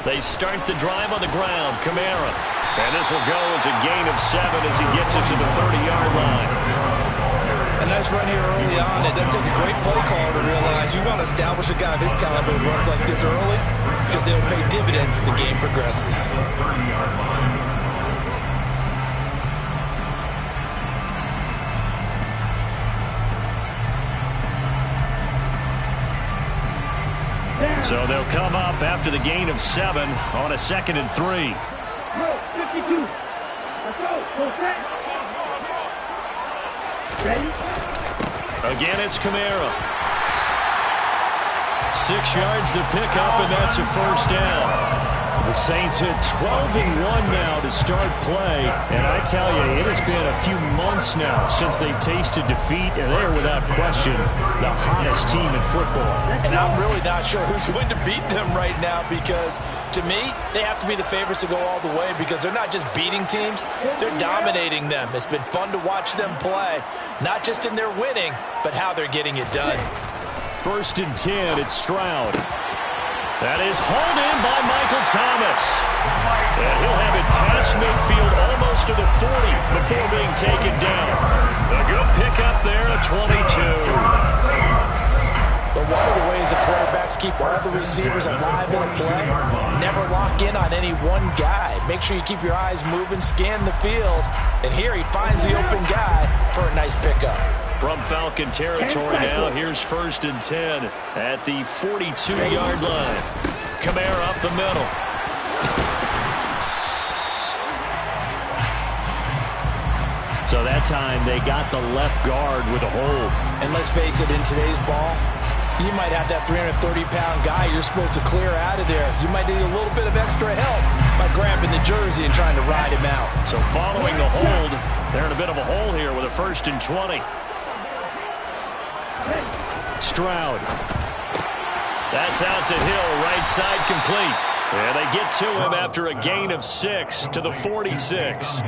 They start the drive on the ground. Kamara. And this will go as a gain of 7 as he gets it to the 30-yard line. A nice run here early on. It doesn't take a great play caller to realize you want to establish a guy of his caliber who runs like this early because they'll pay dividends as the game progresses. So they'll come up after the gain of 7 on a 2nd and 3. 52. Let's go. Full set. Ready? Again, it's Kamara. 6 yards to pick up, and that's a first down. The Saints at 12-1 now to start play. And I tell you, it has been a few months now since they've tasted defeat, and they are without question the hottest team in football. And I'm really not sure who's going to beat them right now because, to me, they have to be the favorites to go all the way because they're not just beating teams, they're dominating them. It's been fun to watch them play, not just in their winning, but how they're getting it done. 1st and 10, it's Stroud. That is hauled in by Michael Thomas. And he'll have it past midfield almost to the 40 before being taken down. A good pickup there at 22. But one of the ways the quarterbacks keep all the receivers alive in a play, never lock in on any one guy. Make sure you keep your eyes moving, scan the field. And here he finds the open guy for a nice pickup. From Falcon territory now, here's 1st and 10 at the 42-yard line. Kamara up the middle. So that time they got the left guard with a hold. And let's face it, in today's ball, you might have that 330-pound guy you're supposed to clear out of there. You might need a little bit of extra help by grabbing the jersey and trying to ride him out. So following the hold, they're in a bit of a hole here with a 1st and 20. Stroud. That's out to Hill, right side complete. And they get to him after a gain of 6 to the 46.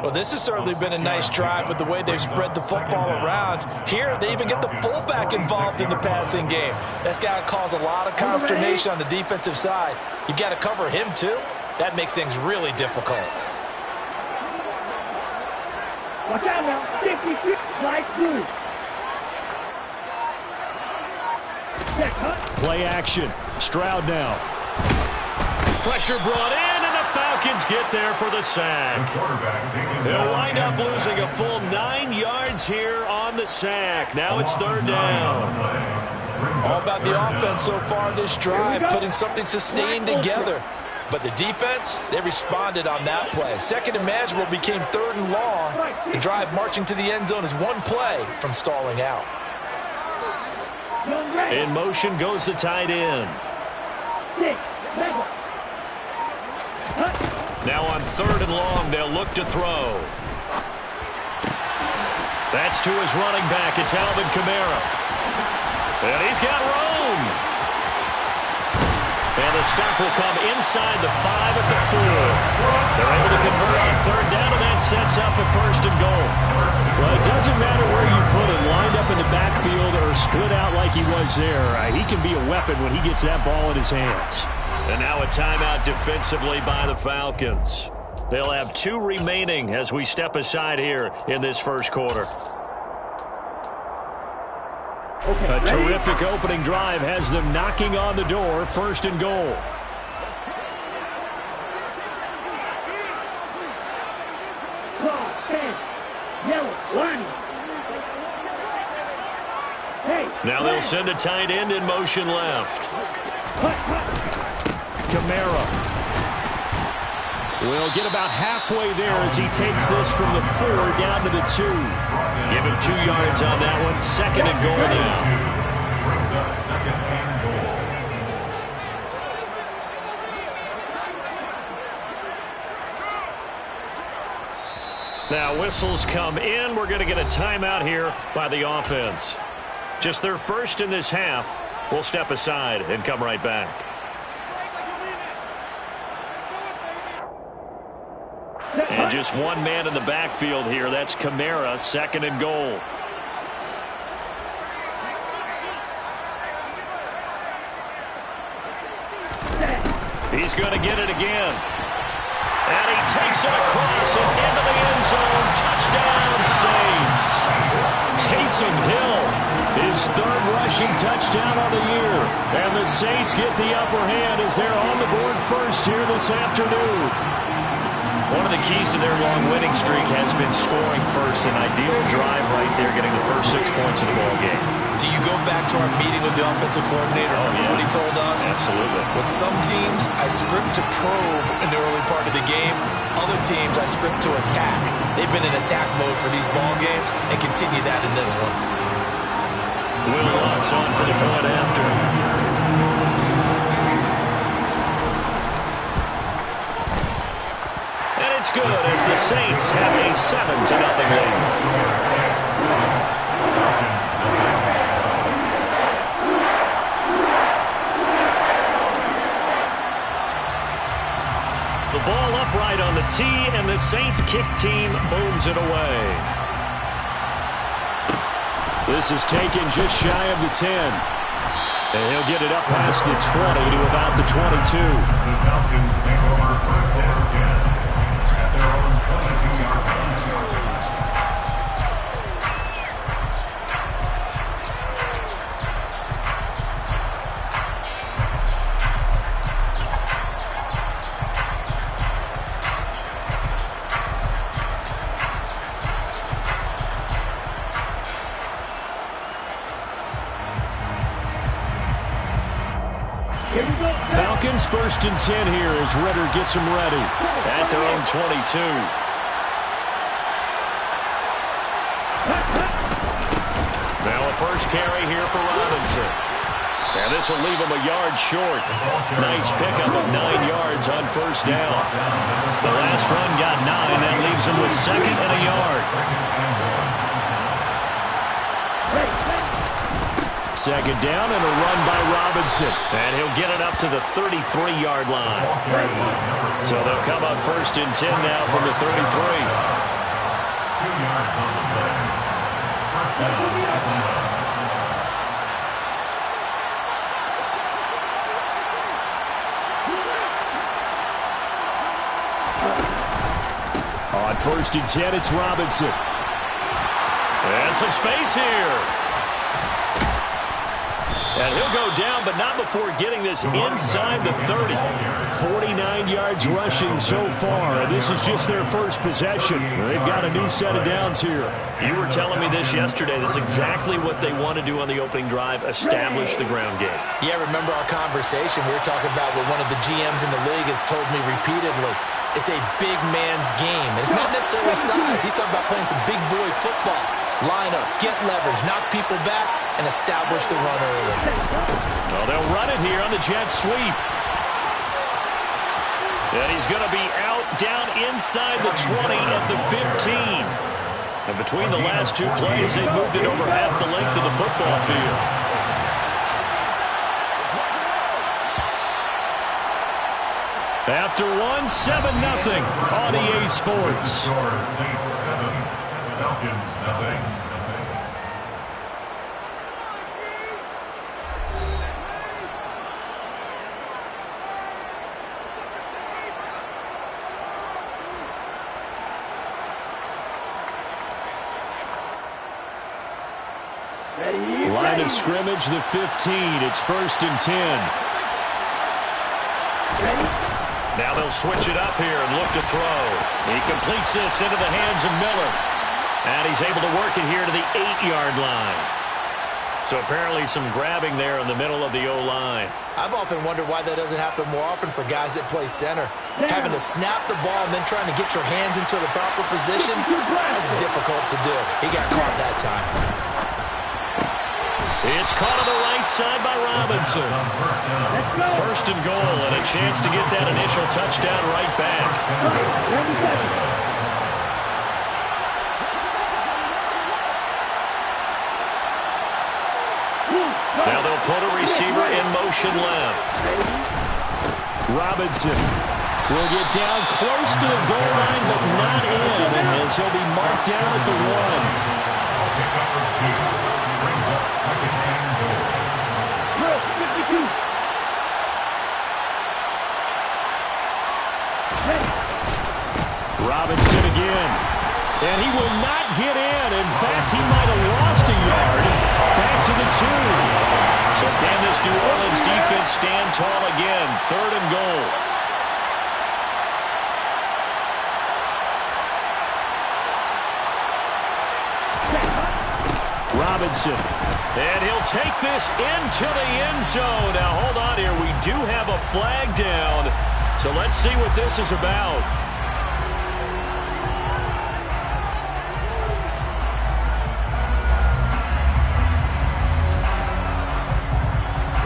Well, this has certainly been a nice drive with the way they've spread the football around. Here, they even get the fullback involved in the passing game. That's got to cause a lot of consternation on the defensive side. You've got to cover him, too. That makes things really difficult. Watch out now. 56, right through. Play action. Stroud now. Pressure brought in, and the Falcons get there for the sack. They'll wind up losing a full 9 yards here on the sack. Now it's 3rd down. All about the offense so far this drive, putting something sustained together. But the defense, they responded on that play. 2nd and manageable became 3rd and long. The drive marching to the end zone is one play from stalling out. In motion goes the tight end. Now on 3rd and long, they'll look to throw. That's to his running back. It's Alvin Kamara. And he's got room. And the stop will come inside the 5 at the 4. They're able to convert on 3rd down, and that sets up a 1st and goal. Well, it doesn't matter where you put him, lined up in the backfield or split out like he was there. He can be a weapon when he gets that ball in his hands. And now a timeout defensively by the Falcons. They'll have 2 remaining as we step aside here in this 1st quarter. A terrific opening drive has them knocking on the door. 1st and goal. Now they'll send a tight end in motion left. Kamara will get about halfway there as he takes this from the 4 down to the 2. Give him 2 yards on that one. 2nd and goal now. Now whistles come in. We're going to get a timeout here by the offense. Just their 1st in this half. We'll step aside and come right back. And just one man in the backfield here. That's Kamara, 2nd and goal. He's going to get it again. And he takes it across and into the end zone. Touchdown, Saints. Taysom Hill, his third rushing touchdown of the year. And the Saints get the upper hand as they're on the board first here this afternoon. One of the keys to their long winning streak has been scoring first. An ideal drive right there, getting the first 6 points of the ball game. Do you go back to our meeting with the offensive coordinator? Oh, yeah. What he told us? Absolutely. With some teams, I script to probe in the early part of the game. Other teams, I script to attack. They've been in attack mode for these ball games and continue that in this one. Will Lutz on for the point after. And it's good as the Saints have a 7-0 lead. The ball upright on the tee, and the Saints kick team booms it away. This is taken just shy of the 10. And he'll get it up past the 20 to about the 22. The Falcons take over first and 10 at their own 22-yard line. Falcons 1st and 10 here as Ritter gets them ready at their own 22. Now a first carry here for Robinson. And this will leave him a yard short. Nice pickup of 9 yards on first down. The last run got 9. That leaves him with 2nd and a yard. 2nd down and a run by Robinson. And he'll get it up to the 33-yard line. So they'll come up 1st and 10 now from the 33. 2 yards on the play. First down. On 1st and 10, it's Robinson. And some space here. And he'll go down, but not before getting this inside the 30. 49 yards rushing so far, and this is just their first possession. They've got a new set of downs here. You were telling me this yesterday. This is exactly what they want to do on the opening drive, establish the ground game. Yeah, remember our conversation we were talking about with one of the GMs in the league has told me repeatedly. It's a big man's game. And it's not necessarily size. He's talking about playing some big boy football. Line up, get leverage, knock people back, and establish the run early. Well, they'll run it here on the jet sweep. And he's going to be out down inside the 20 at the 15. And between the last 2 plays, they moved it over half the length of the football field. After 1, 7-0 on EA Sports. Saints 7, Falcons 0. Line of scrimmage, the 15. It's 1st and 10. Now they'll switch it up here and look to throw. He completes this into the hands of Miller. And he's able to work it here to the 8-yard line. So apparently some grabbing there in the middle of the O-line. I've often wondered why that doesn't happen more often for guys that play center. Having to snap the ball and then trying to get your hands into the proper position, that's difficult to do. He got caught that time. It's caught on the right side by Robinson. 1st and goal, and a chance to get that initial touchdown right back. Now they'll put a receiver in motion left. Robinson will get down close to the goal line, but not in, as he'll be marked down at the 1. Brings up 2nd and goal. will not get in. In fact, he might have lost a yard. Back to the 2. So can this New Orleans defense stand tall again? 3rd and goal. Robinson. And he'll take this into the end zone. Now, hold on here. We do have a flag down. So let's see what this is about.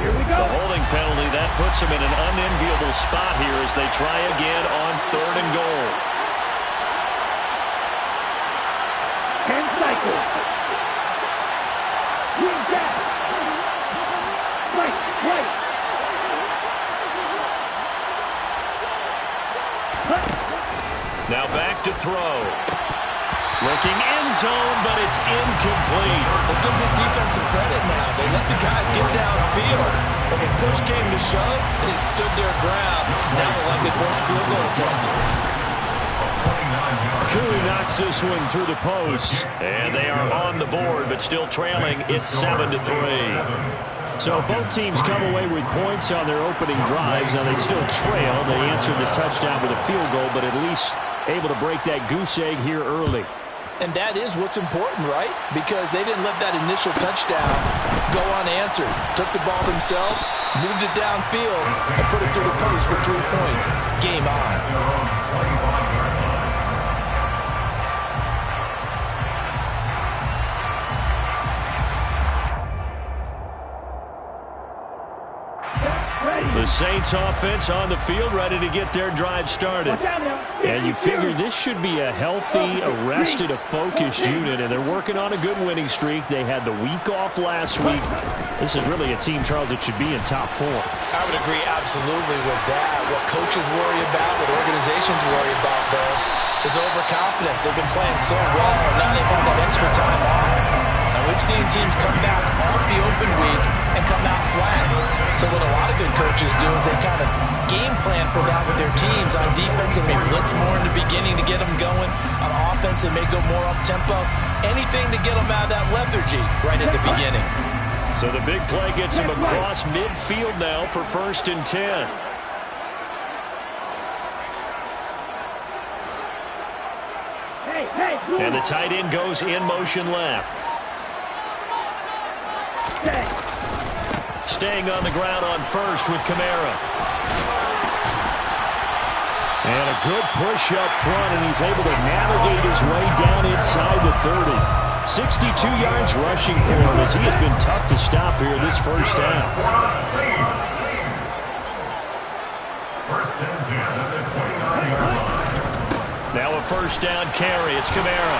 Here we go. The holding penalty, that puts them in an unenviable spot here as they try again on 3rd and goal. 10 cycles. Wing back. Right. Now back to throw. Looking end zone, but it's incomplete. Let's give this defense some credit now. They let the guys get downfield. But when push came to shove, they stood their ground. Now they'll likely force a field goal attempt. Cooley knocks this one through the post. And they are on the board, but still trailing. It's 7-3. So both teams come away with points on their opening drives. Now they still trail. They answered the touchdown with a field goal, but at least able to break that goose egg here early. And that is what's important, right? Because they didn't let that initial touchdown go unanswered. Took the ball themselves, moved it downfield, and put it through the post for 3 points. Game on. The Saints offense on the field, ready to get their drive started. And you figure this should be a healthy, arrested, a focused unit, and they're working on a good winning streak. They had the week off last week. This is really a team, Charles, that should be in top 4. I would agree absolutely with that. What coaches worry about, what organizations worry about, though, is overconfidence. They've been playing so well, and now they've had that extra time off. Now, we've seen teams come back off the open week and come out flat. So what a lot of good coaches do is they kind of game plan for that with their teams. On defense, they may blitz more in the beginning to get them going. On offense, they may go more up-tempo. Anything to get them out of that lethargy right at the beginning. So the big play gets him across midfield now for 1st and 10. And the tight end goes in motion left. Staying on the ground on 1st with Kamara. And a good push up front, and he's able to navigate his way down inside the 30. 62 yards rushing for him as he has been tough to stop here this first half. 1st and 10 at the 29-yard line. Now a 1st down carry. It's Kamara.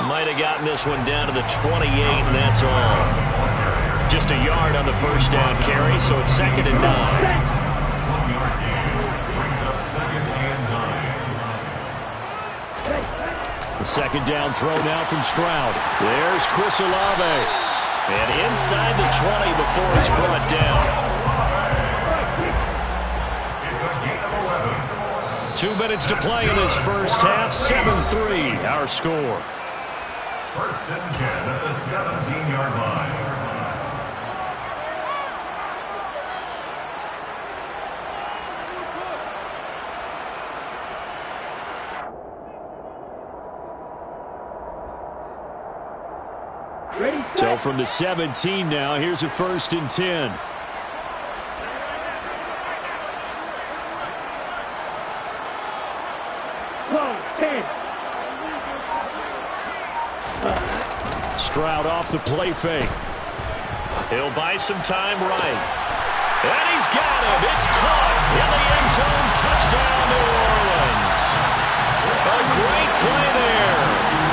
Might have gotten this one down to the 28, and that's all. Just a yard on the 1st down carry, so it's 2nd and 9. 1-yard gain brings up 2nd and 9. The 2nd down throw now from Stroud. There's Chris Olave. And inside the 20 before he's brought down. It's a gain of 11. 2 minutes to play in this first half. 7-3, our score. 1st and 10 at the 17-yard line. So from the 17 now, here's a 1st and 10. Stroud off the play fake. He'll buy some time right. And he's got him. It's caught in the end zone. Touchdown, New Orleans. A great play there.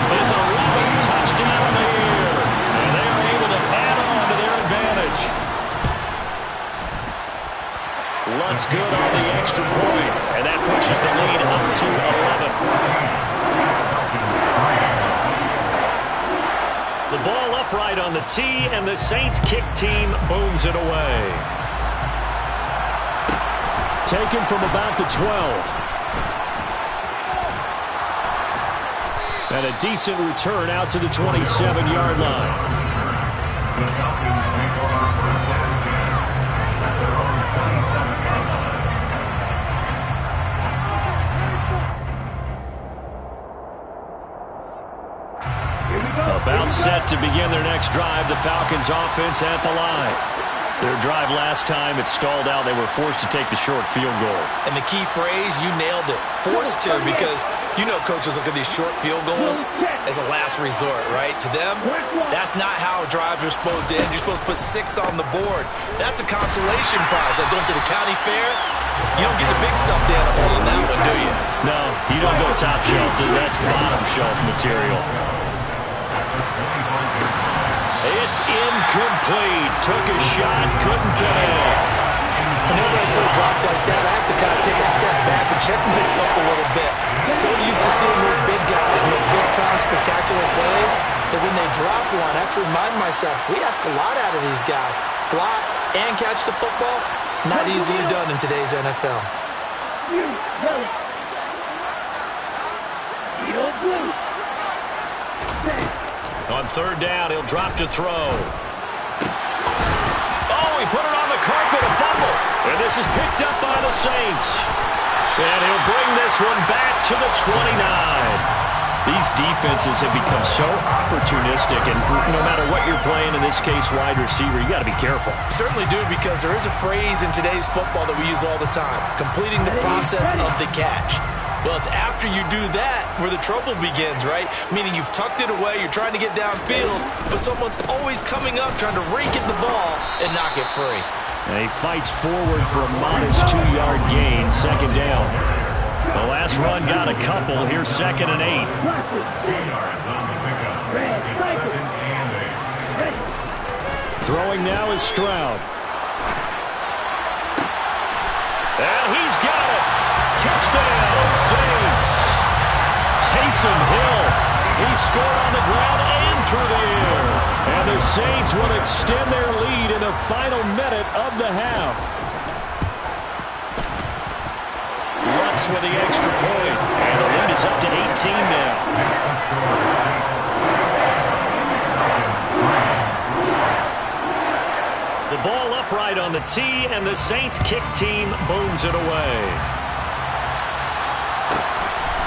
His 11th touchdown of the year. And they are able to add on to their advantage. Lutz good on the extra point. And that pushes the lead up to 11. The ball upright on the tee, and the Saints kick team booms it away. Taken from about the 12. And a decent return out to the 27-yard line. The Falcons take over first down 10 at their own 27-yard line. About set to begin their next drive. The Falcons offense at the line. Their drive last time, it stalled out. They were forced to take the short field goal. And the key phrase, you nailed it. Forced to, because you know coaches look at these short field goals as a last resort, right? To them, that's not how drives are supposed to end. You're supposed to put 6 on the board. That's a consolation prize. Like going to the county fair, you don't get a big stuffed animal on that one, do you? No, you don't go top shelf. That's bottom shelf material. It's incomplete. Took a shot, couldn't connect. Whenever I see a drop like that, I have to kind of take a step back and check myself a little bit. So used to seeing those big guys make big-time spectacular plays that when they drop one, I have to remind myself, we ask a lot out of these guys. Block and catch the football, not easily done in today's NFL. On third down, he'll drop to throw. Oh, he put it on the carpet, a fumble. And this is picked up by the Saints. And he'll bring this one back to the 29. These defenses have become so opportunistic, and no matter what you're playing, in this case wide receiver, you got to be careful. Certainly do, because there is a phrase in today's football that we use all the time, completing the process of the catch. Well, it's after you do that where the trouble begins, right? Meaning you've tucked it away, you're trying to get downfield, but someone's always coming up trying to rake at the ball and knock it free. And he fights forward for a modest 2-yard gain, second down. The last run got a couple. Here's 2nd and 8. 2 yards on the pickup. It's 2nd and 8. Throwing now is Stroud. And he's got it. Touchdown, Saints. Taysom Hill. He scored on the ground and through the air. And the Saints will extend their lead in the final minute of the half. Lutz with the extra point. And the lead is up to 18 now. The ball upright on the tee, and the Saints kick team booms it away.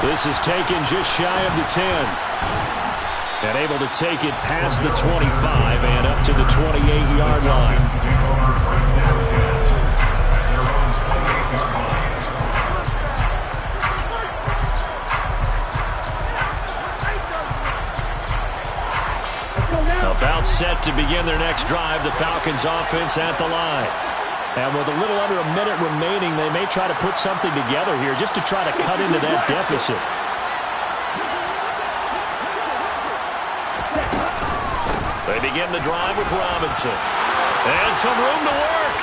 This is taken just shy of the 10. And able to take it past the 25 and up to the 28-yard line. About set to begin their next drive, the Falcons offense at the line. And with a little under a minute remaining, they may try to put something together here just to try to cut into that deficit. They begin the drive with Robinson. And some room to work.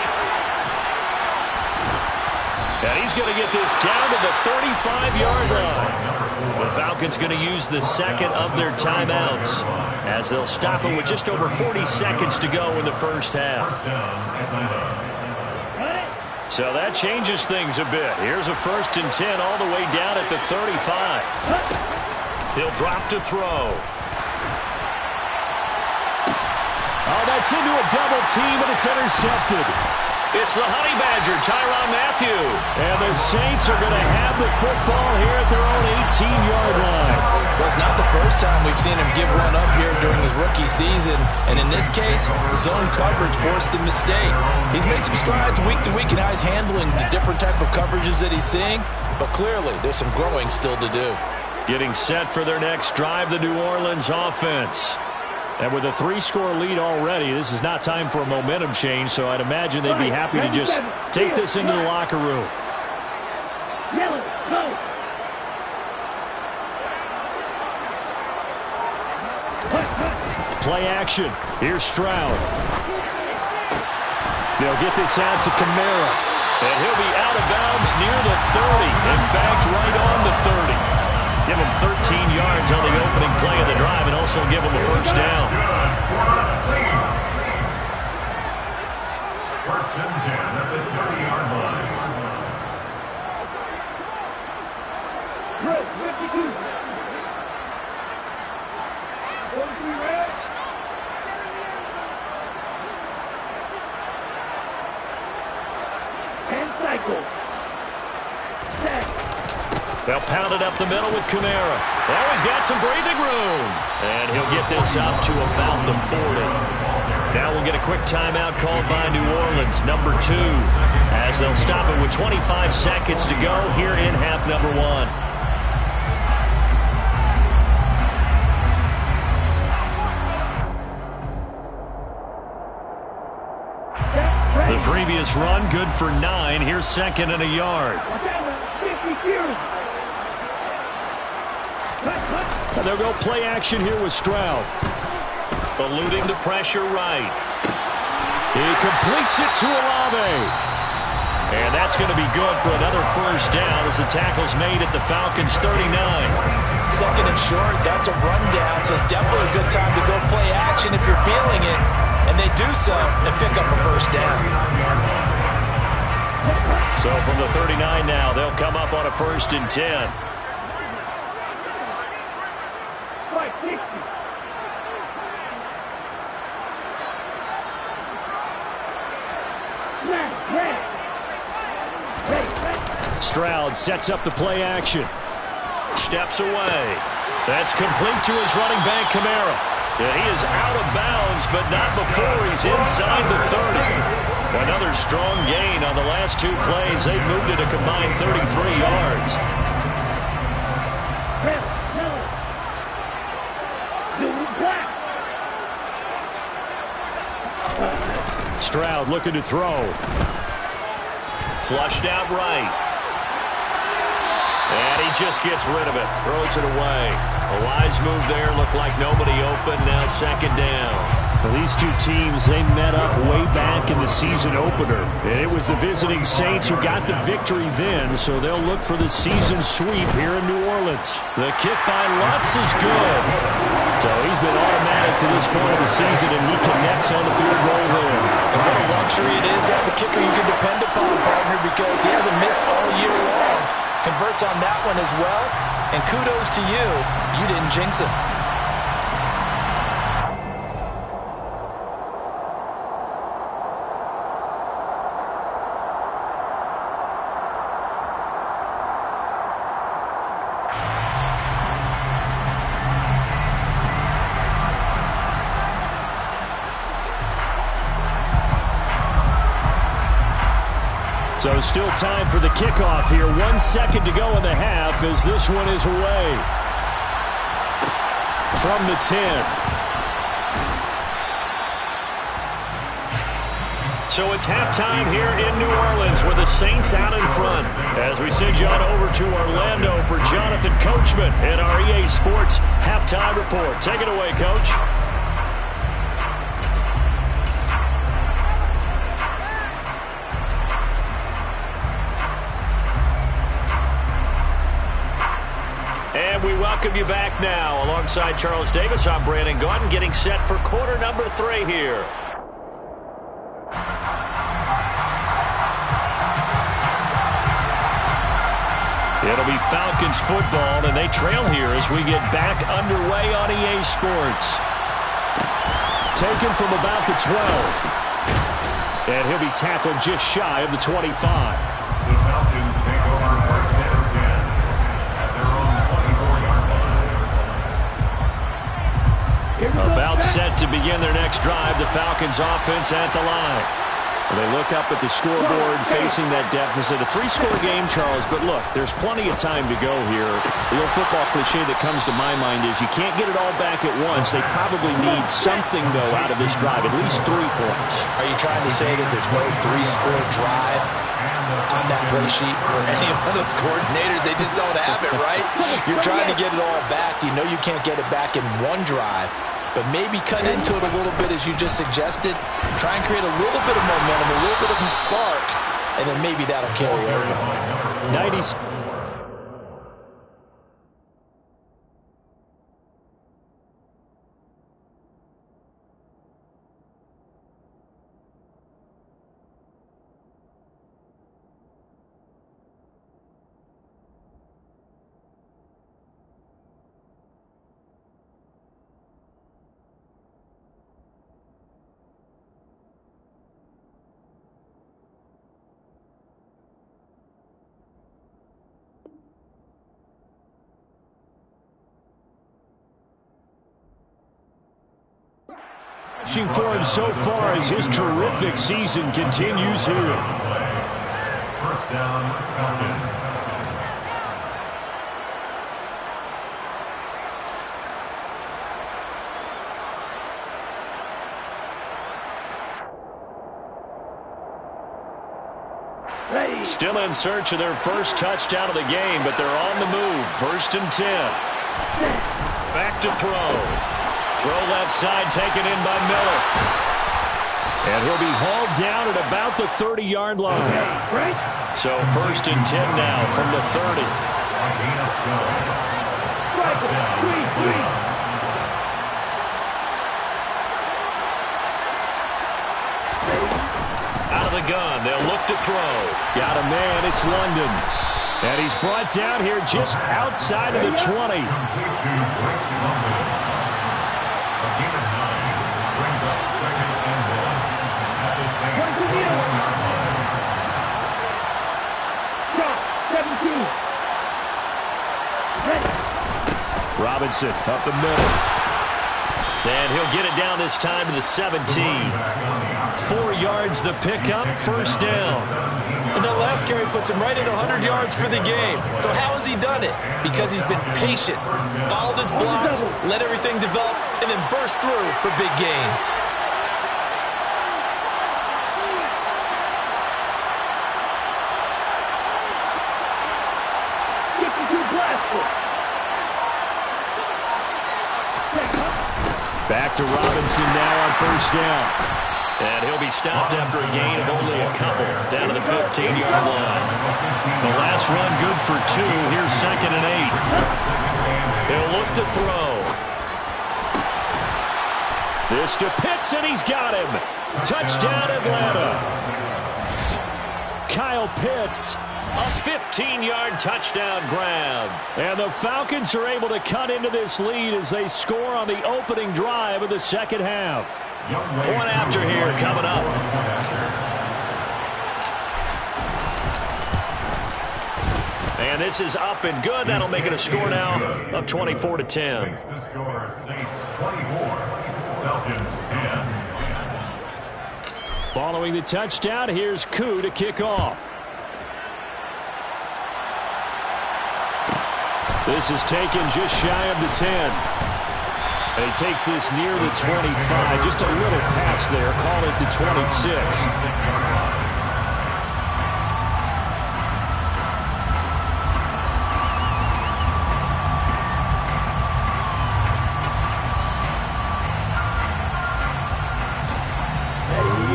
And he's going to get this down to the 35-yard line. The Falcons going to use the second of their timeouts as they'll stop it with just over 40 seconds to go in the first half. So that changes things a bit. Here's a 1st and 10 all the way down at the 35. He'll drop to throw. Oh, that's into a double team, and it's intercepted. It's the Honey Badger, Tyrann Mathieu. And the Saints are going to have the football here at their own 18-yard line. Well, it's not the first time we've seen him give one up here during his rookie season. And in this case, zone coverage forced the mistake. He's made some strides week to week in how he's handling the different type of coverages that he's seeing. But clearly, there's some growing still to do. Getting set for their next drive, the New Orleans offense. And with a 3-score lead already, this is not time for a momentum change, so I'd imagine they'd be happy to just take this into the locker room. Play action. Here's Stroud. They'll get this out to Kamara. And he'll be out of bounds near the 30. In fact, right on the 30. Give him 13 yards on the opening play of the drive and also give him a first down. First and 10 at the 30-yard line. They'll pound it up the middle with Kamara. Oh, he's got some breathing room. And he'll get this up to about the 40. Now we'll get a quick timeout called by New Orleans, number 2, as they'll stop it with 25 seconds to go here in half number 1. The previous run, good for 9. Here's second and a yard. They'll go play action here with Stroud. Eluding the pressure right. He completes it to Olave. And that's going to be good for another first down as the tackle's made at the Falcons' 39. Second and short, that's a rundown, so it's definitely a good time to go play action if you're feeling it. And they do so and pick up a first down. So from the 39 now, they'll come up on a 1st and 10. Stroud sets up the play action. Steps away. That's complete to his running back, Kamara. And he is out of bounds, but not before he's inside the 30. Another strong gain on the last 2 plays. They've moved it a combined 33 yards. Stroud looking to throw. Flushed out right. And he just gets rid of it. Throws it away. A wise move there. Looked like nobody open. Now second down. Well, these two teams, they met up way back in the season opener. And it was the visiting Saints who got the victory then, so they'll look for the season sweep here in New Orleans. The kick by Lutz is good. So he's been automatic to this point of the season, and he connects on the field goal there. And what a luxury it is to have a kicker you can depend upon, partner, because he hasn't missed all year long. Converts on that one as well, and kudos to you. You didn't jinx it. So still time for the kickoff here. 1 second to go in the half as this one is away. From the 10. So it's halftime here in New Orleans with the Saints out in front. As we send you on over to Orlando for Jonathan Coachman and our EA Sports halftime report. Take it away, Coach. And we welcome you back now. Alongside Charles Davis, I'm Brandon Gaudin, getting set for quarter number 3 here. It'll be Falcons football, and they trail here as we get back underway on EA Sports. Taken from about the 12. And he'll be tackled just shy of the 25. The Falcons take over first and 10 at their own 24-yard line. About set to begin their next drive, the Falcons offense at the line. Well, they look up at the scoreboard facing that deficit. A 3-score game, Charles, but look, there's plenty of time to go here. The old football cliche that comes to my mind is you can't get it all back at once. They probably need something, though, out of this drive, at least 3 points. Are you trying to say that there's no 3-score drive on that play sheet for any one of those coordinators? They just don't have it, right? You're trying to get it all back. You know you can't get it back in one drive. But maybe cut into it a little bit, as you just suggested. Try and create a little bit of momentum, a little bit of a spark, and then maybe that'll carry over. 90. Watching for him so far as his terrific season continues here. First down, Falcons. Still in search of their first touchdown of the game, but they're on the move. 1st and 10. Back to throw. Throw left side taken in by Miller. And he'll be hauled down at about the 30-yard line. So 1st and 10 now from the 30. Out of the gun, they'll look to throw. Got a man, it's London. And he's brought down here just outside of the 20. Robinson up the middle. And he'll get it down this time to the 17. 4 yards the pickup, 1st down. And that last carry puts him right at 100 yards for the game. So how has he done it? Because he's been patient, followed his blocks, let everything develop, and then burst through for big gains. Back to Robinson now on 1st down. And he'll be stopped after a gain of only a couple, down to the 15-yard line. The last run good for 2. Here's 2nd and 8. He'll look to throw. This to Pitts, and he's got him. Touchdown, Atlanta. Kyle Pitts. A 15-yard touchdown grab. And the Falcons are able to cut into this lead as they score on the opening drive of the second half. Point after here coming up. And this is up and good. That'll make it a score now of 24-10. The score, Saints 24, Falcons 10. Following the touchdown, here's Koo to kick off. This is taken just shy of the 10. And he takes this near the 25. Just a little pass there. Call it the 26.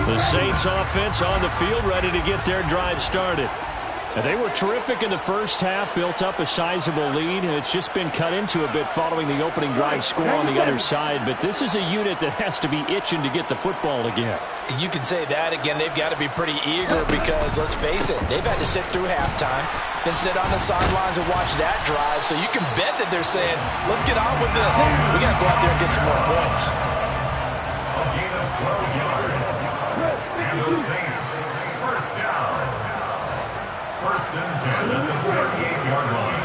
The Saints offense on the field, ready to get their drive started. And they were terrific in the first half, built up a sizable lead, and it's just been cut into a bit following the opening drive score on the other side. But this is a unit that has to be itching to get the football again. You can say that again. They've got to be pretty eager because, let's face it, they've had to sit through halftime, then sit on the sidelines and watch that drive. So you can bet that they're saying, let's get on with this. We got to go out there and get some more points. A gain of 12 yards. And the Saints, 1st down. 1st and 10 at the 38-yard line.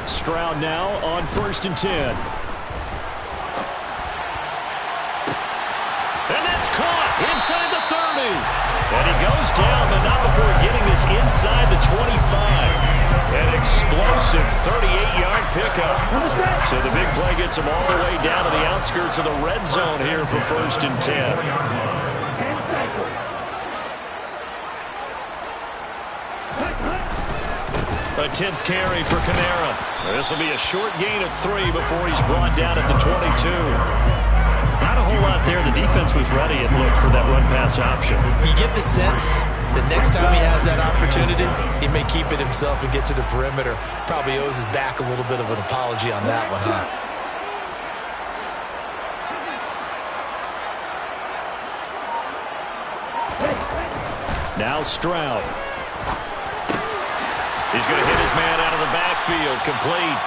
Stroud now on 1st and 10. And that's caught inside the 30. And he goes down, but not before getting this inside the 25. An explosive 38-yard pickup. So the big play gets him all the way down to the outskirts of the red zone here for 1st and 10. A 10th carry for Kamara. This will be a short gain of 3 before he's brought down at the 22. Not a whole lot there. The defense was ready, it looked, for that run-pass option. You get the sense that next time he has that opportunity, he may keep it himself and get to the perimeter. Probably owes his back a little bit of an apology on that one, huh? Now Stroud. He's going to hit his man out of the backfield, complete.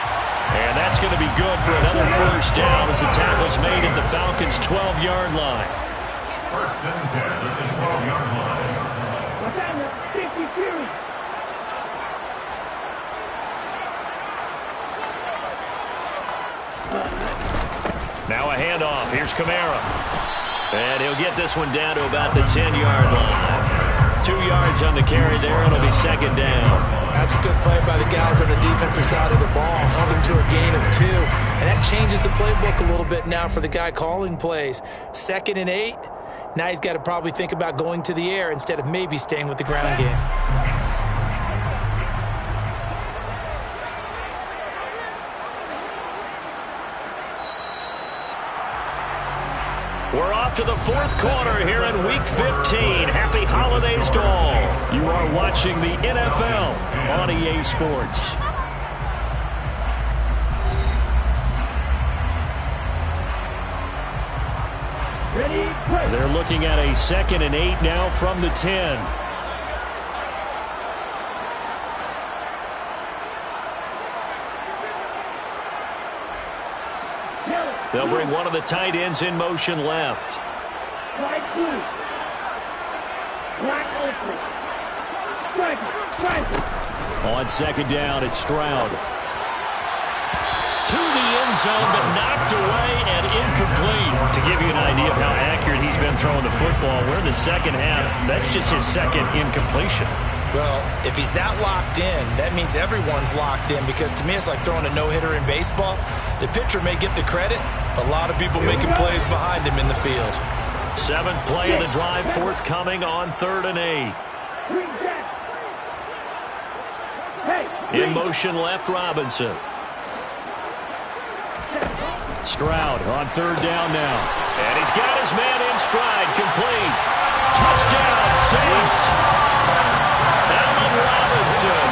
And that's going to be good for another first down as the tackle's made at the Falcons' 12-yard line. First and 10 at the 12-yard line. Watch out now. 50 Fury. Now a handoff. Here's Kamara. And he'll get this one down to about the 10-yard line. 2 yards on the carry there. It'll be second down. That's a good play by the guys on the defensive side of the ball. Held him to a gain of 2. And that changes the playbook a little bit now for the guy calling plays. 2nd and 8. Now he's got to probably think about going to the air instead of maybe staying with the ground game. We're off to the fourth quarter here in Week 15. Happy holidays to all. You are watching the NFL on EA Sports. Ready, play. They're looking at a 2nd and 8 now from the 10. They'll bring one of the tight ends in motion left. Right two. Black open. Strike. On second down, it's Stroud. To the end zone, but knocked away and incomplete. To give you an idea of how accurate he's been throwing the football, we're in the second half. That's just his second incompletion. Well, if he's that locked in, that means everyone's locked in, because to me it's like throwing a no-hitter in baseball. The pitcher may get the credit, but a lot of people making plays behind him in the field. 7th play of the drive, forthcoming on 3rd and 8. In motion left, Robinson. Stroud on 3rd down now. And he's got his man in stride, complete. Touchdown, Saints. Allen Robinson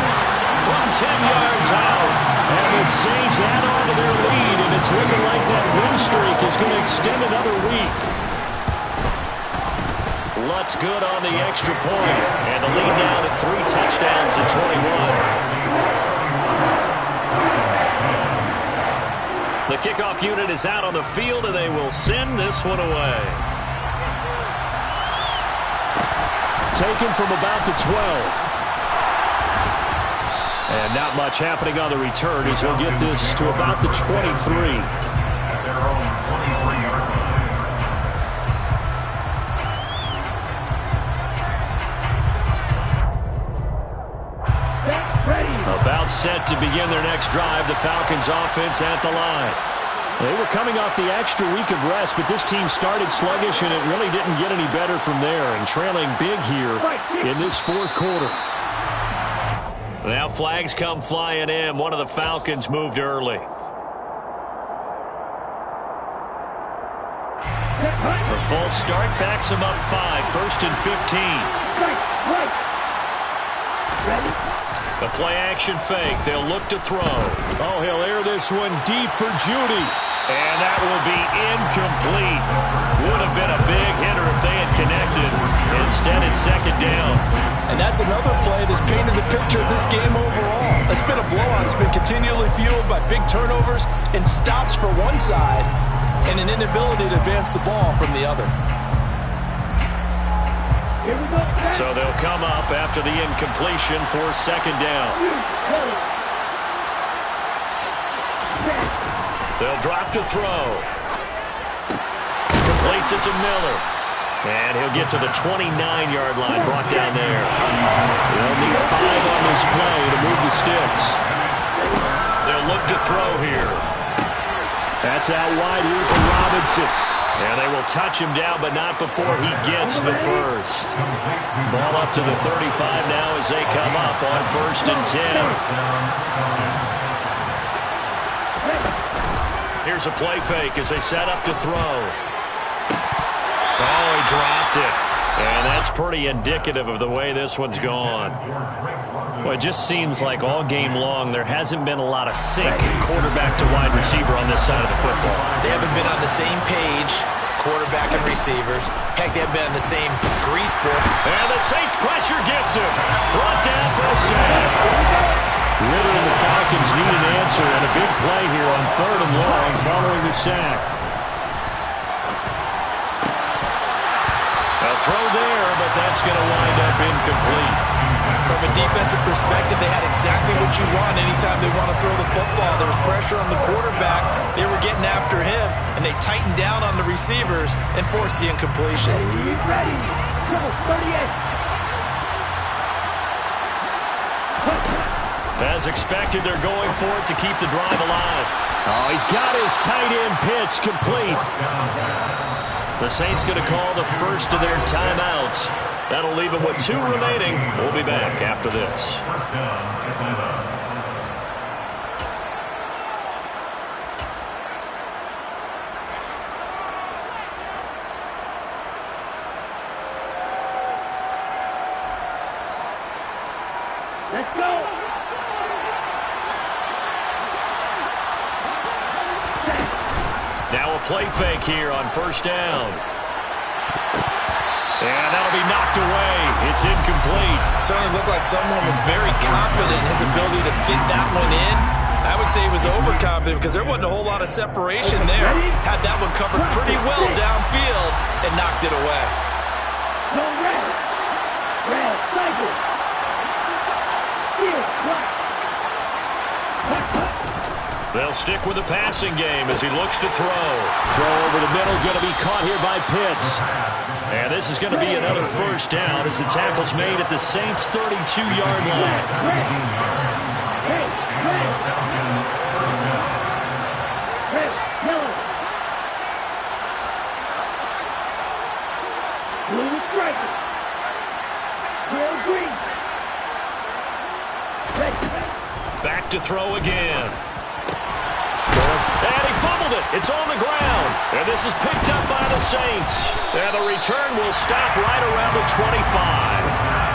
from 10 yards out. And the Saints add on to their lead, and it's looking like that win streak is going to extend another week. Lutz good on the extra point. And the lead now to 3 touchdowns at 21. The kickoff unit is out on the field, and they will send this one away. Taken from about the 12. And not much happening on the return as he'll get this to about the 23. At their own 23-yard line. About set to begin their next drive, the Falcons offense at the line. They were coming off the extra week of rest, but this team started sluggish, and it really didn't get any better from there, and trailing big here in this fourth quarter. Now flags come flying in. One of the Falcons moved early. A false start backs him up 5, 1st and 15. The play-action fake. They'll look to throw. Oh, he'll air this one deep for Judy. And that will be incomplete. Would have been a big hitter if they had connected. Instead, it's second down. And that's another play that's painted the picture of this game overall. It's been a blowout. It's been continually fueled by big turnovers and stops for one side and an inability to advance the ball from the other. So they'll come up after the incompletion for second down. They'll drop to throw. Completes it to Miller. And he'll get to the 29-yard line, brought down there. They'll need 5 on this play to move the sticks. They'll look to throw here. That's out wide here for Robinson. And they will touch him down, but not before he gets the first. Ball up to the 35 now as they come up on 1st and 10. Here's a play fake as they set up to throw. Oh, he dropped it. And that's pretty indicative of the way this one's gone. Well, it just seems like all game long there hasn't been a lot of sync quarterback to wide receiver on this side of the football. They haven't been on the same page, quarterback and receivers. Heck, they haven't been on the same grease book. And the Saints pressure gets him. Brought down for a sack. Ritter and the Falcons need an answer, and a big play here on 3rd and long following the sack. A throw there, but that's going to wind up incomplete. From a defensive perspective, they had exactly what you want anytime they want to throw the football. There was pressure on the quarterback. They were getting after him, and they tightened down on the receivers and forced the incompletion. Ready. Go, 38. As expected, they're going for it to keep the drive alive. Oh, he's got his tight end pitch complete. The Saints going to call the first of their timeouts. That'll leave them with 2 remaining. We'll be back after this. First down, Atlanta. Let's go. Now a play fake here on 1st down. And that'll be knocked away. It's incomplete. Certainly looked like someone was very confident in his ability to fit that one in. I would say he was overconfident because there wasn't a whole lot of separation there. Had that one covered pretty well downfield and knocked it away. No red. Red, cycle. Here, They'll stick with the passing game as he looks to throw. Throw over the middle, going to be caught here by Pitts. And this is going to be another 1st down as the tackle's made at the Saints' 32-yard line. red, yellow. Blue is striking. Red, green. Red. Back to throw again. And he fumbled it. It's on the ground. And this is picked up by the Saints. And the return will stop right around the 25.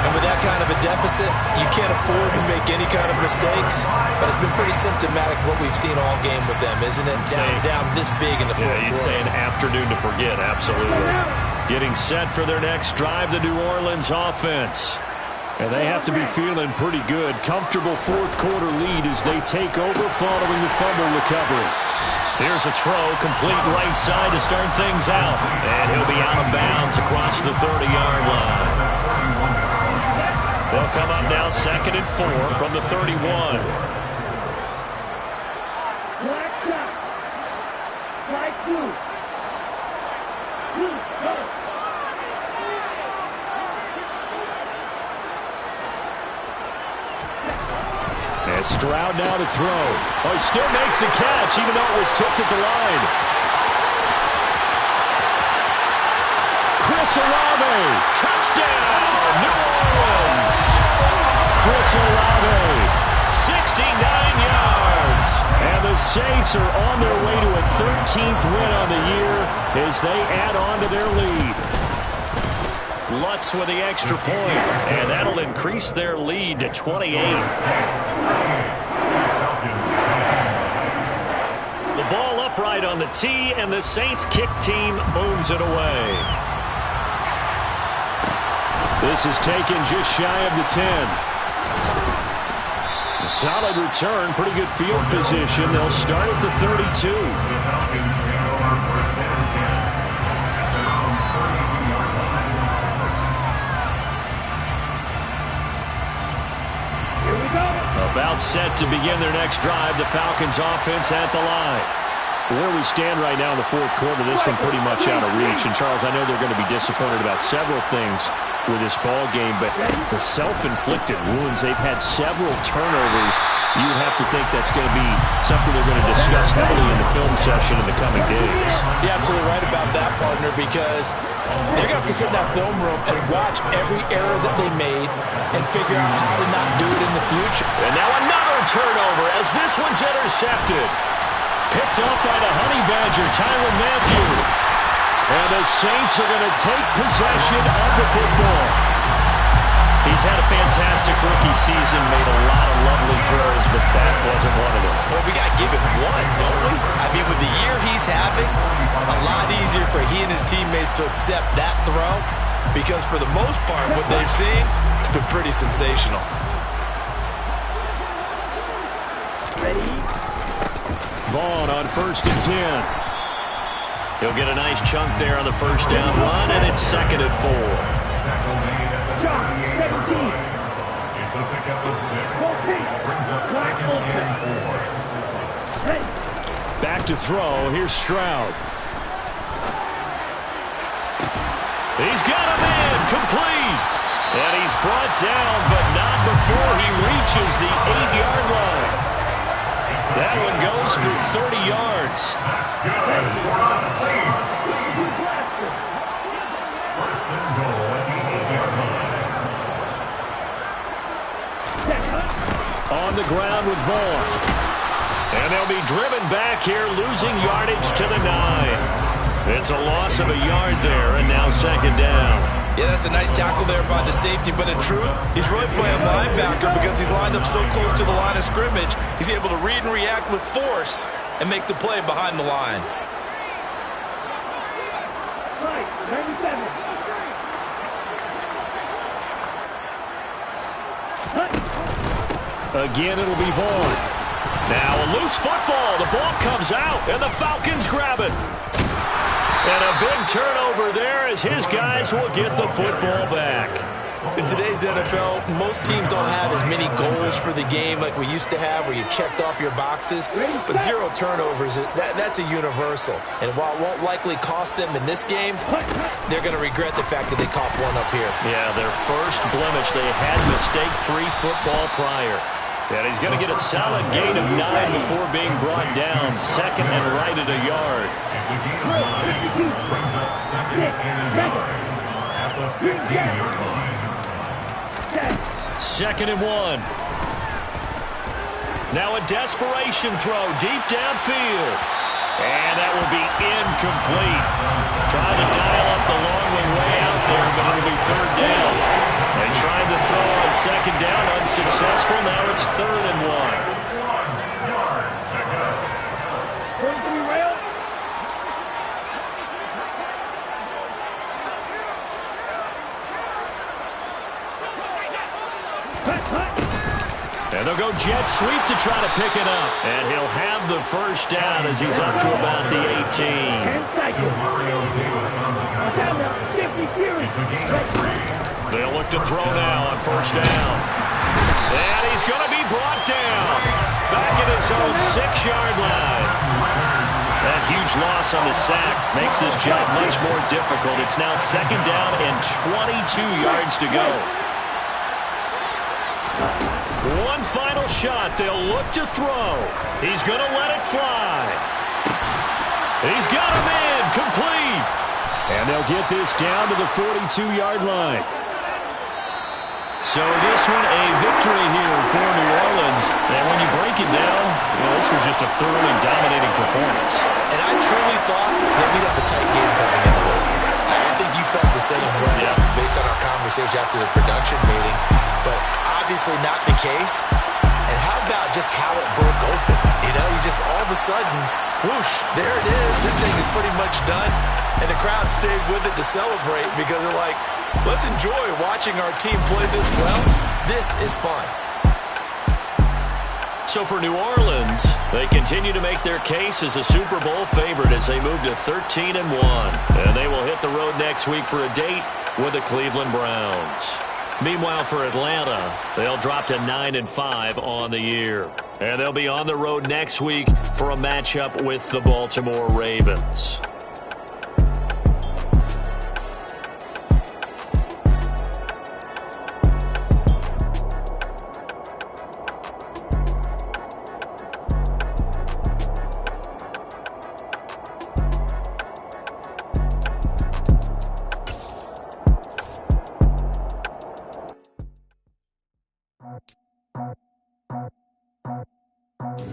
And with that kind of a deficit, you can't afford to make any kind of mistakes. But it's been pretty symptomatic of what we've seen all game with them, isn't it? Down this big in the fourth quarter. You'd say an afternoon to forget, absolutely. Getting set for their next drive, the New Orleans offense. And they have to be feeling pretty good. Comfortable 4th quarter lead as they take over following the fumble recovery. Here's a throw, complete right side to start things out. And he'll be out of bounds across the 30-yard line. They'll come up now 2nd and 4 from the 31. Black shot. Strike 2. Blue, go. And Stroud now to throw. Oh, he still makes the catch, even though it was tipped at the line. Chris Olave. Touchdown, New Orleans. Chris Olave. 69 yards. And the Saints are on their way to a 13th win on the year as they add on to their lead. Lutz with the extra point, and that'll increase their lead to 28. The ball upright on the tee, and the Saints kick team booms it away. This is taken just shy of the 10. A solid return, pretty good field position. They'll start at the 32. About set to begin their next drive, the Falcons offense at the line. Where we stand right now in the 4th quarter, this one pretty much out of reach. And, Charles, I know they're going to be disappointed about several things with this ball game, but the self-inflicted wounds, they've had several turnovers. You would have to think that's going to be something they're going to discuss heavily in the film session in the coming days. You're absolutely right about that, partner, because they're going to have to sit in that film room and watch every error that they made and figure out how to not do it in the future. And now another turnover as this one's intercepted. Picked up by the Honey Badger, Tyrann Mathieu. And the Saints are going to take possession of the football. He's had a fantastic rookie season, made a lot of lovely throws, but that wasn't one of them. Well, we got to give it one, don't we? I mean, with the year he's having, a lot easier for he and his teammates to accept that throw because for the most part, what they've seen, it's been pretty sensational. Vaughn on 1st and 10. He'll get a nice chunk there on the first down run, and it's 2nd and 4. Tackle made at the 38. It's a pickup of 6. Brings up 2nd and 4. Back to throw. Here's Stroud. He's got him in. Complete. And he's brought down, but not before he reaches the 8-yard line. That one goes for 30 yards. That's good for the Saints. First and goal at the 8-yard line. On the ground with Vaughn. And they'll be driven back here, losing yardage to the 9. It's a loss of a yard there, and now 2nd down. Yeah, that's a nice tackle there by the safety, but in truth, he's really playing linebacker because he's lined up so close to the line of scrimmage. He's able to read and react with force and make the play behind the line. Right, 97. Again, it'll be Vaughn. Now a loose football. The ball comes out, and the Falcons grab it. And a big turnover there as his guys will get the football back. In today's NFL, most teams don't have as many goals for the game like we used to have, where you checked off your boxes. But 0 turnovers, that's a universal. And while it won't likely cost them in this game, they're going to regret the fact that they caught one up here. Yeah, their first blemish. They had mistake-free football prior. And he's going to get a solid gain of 9 before being brought down. 2nd and right at a yard. It's a gain of 9. Brings up 2nd and 9 at the 15-yard line. 2nd and 1. Now a desperation throw deep downfield. And that will be incomplete. Trying to dial up the long way out there, but it'll be 3rd down. They tried to throw on 2nd down, unsuccessful. Now it's 3rd and 1. 1 yard to go. Going to be rail. And they'll go jet sweep to try to pick it up. And he'll have the first down as he's up to about the 18. Mario Davis on the tackle. It's a gain of 3. They'll look to throw now on 1st down. And he's going to be brought down. Back at his own 6-yard line. That huge loss on the sack makes this job much more difficult. It's now 2nd down and 22 yards to go. One final shot. They'll look to throw. He's going to let it fly. He's got him in. Complete. And they'll get this down to the 42-yard line. So this one a victory here for New Orleans. And when you break it down, this was just a thoroughly dominating performance. And I truly thought that we'd have a tight game coming into this. I think you felt the same way based on our conversation after the production meeting. But obviously not the case. And how about just how it broke open? You know, you just all of a sudden, whoosh, there it is. This thing is pretty much done. And the crowd stayed with it to celebrate because they're like, let's enjoy watching our team play this well. This is fun. So for New Orleans, they continue to make their case as a Super Bowl favorite as they move to 13-1. And they will hit the road next week for a date with the Cleveland Browns. Meanwhile, for Atlanta, they'll drop to 9-5 on the year. And they'll be on the road next week for a matchup with the Baltimore Ravens.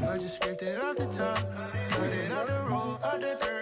I just scraped it off the top, cut it out the road, out the third.